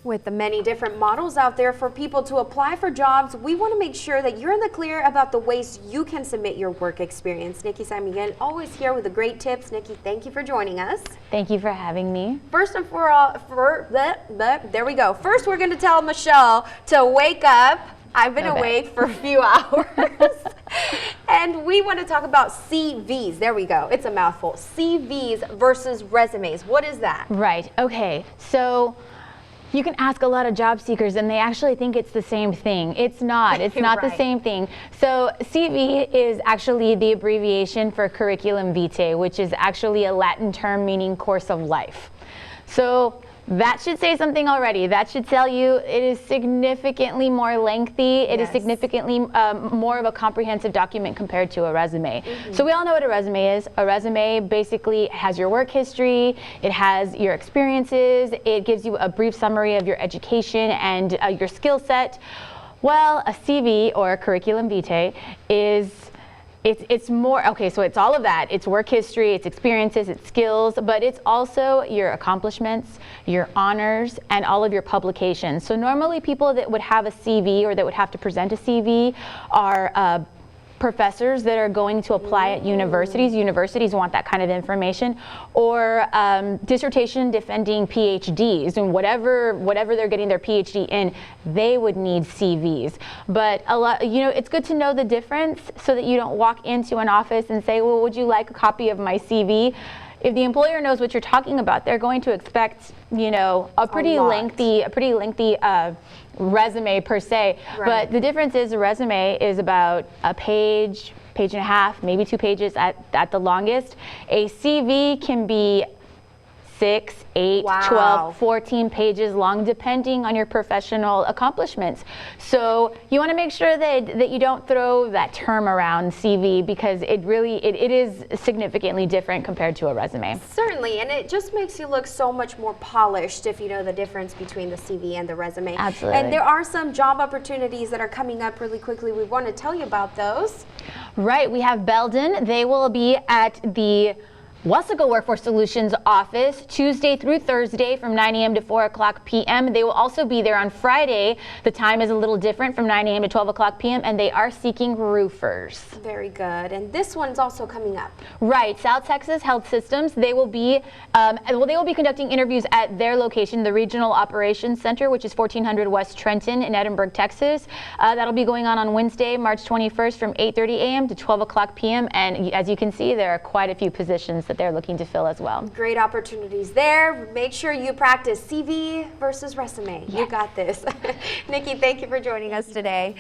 With the many different models out there for people to apply for jobs, we want to make sure that you're in the clear about the ways you can submit your work experience. Nikki San Miguel, always here with the great tips. Nikki, thank you for joining us. Thank you for having me. First and there we go. First, we're going to tell Michelle to wake up. I've been awake for a few hours. And we want to talk about CVs. There we go. It's a mouthful. CVs versus resumes. What is that? Right. Okay. So you can ask a lot of job seekers and they actually think it's the same thing. It's not. It's not the same thing. So CV is actually the abbreviation for curriculum vitae, which is actually a Latin term meaning course of life. So that should say something already. That should tell you it is significantly more lengthy. It is significantly more of a comprehensive document compared to a resume. So we all know what a resume is. A resume basically has your work history, it has your experiences, it gives you a brief summary of your education and your skill set. Well, a CV or a curriculum vitae is it's more, okay, so it's all of that. It's work history, it's experiences, it's skills, but it's also your accomplishments, your honors, and all of your publications. So normally people that would have a CV or that would have to present a CV are professors that are going to apply at universities. Universities want that kind of information, or dissertation defending PhDs, and whatever they're getting their PhD in, they would need CVs. But a lot, it's good to know the difference so that you don't walk into an office and say, well, would you like a copy of my CV? If the employer knows what you're talking about, they're going to expect, a pretty lengthy resume per se. But the difference is a resume is about a page, page and a half, maybe 2 pages at the longest. A CV can be 6, 8, 12, 14 pages long, depending on your professional accomplishments. So you want to make sure that you don't throw that term around, CV, because it is significantly different compared to a resume. Certainly, and it just makes you look so much more polished if you know the difference between the CV and the resume. Absolutely. And there are some job opportunities that are coming up really quickly. We want to tell you about those. Right, we have Belden. They will be at the Wasaga Workforce Solutions office Tuesday through Thursday from 9 a.m. to 4 o'clock p.m. They will also be there on Friday. The time is a little different, from 9 a.m. to 12 o'clock p.m. and they are seeking roofers. Very good. And this one's also coming up. Right. South Texas Health Systems. They will be conducting interviews at their location, the Regional Operations Center, which is 1400 West Trenton in Edinburgh, Texas. That'll be going on Wednesday, March 21st from 8:30 a.m. to 12 o'clock p.m. And as you can see, there are quite a few positions that they're looking to fill as well. Great opportunities there. Make sure you practice CV versus resume. You got this. Nikki, thank you for joining us today.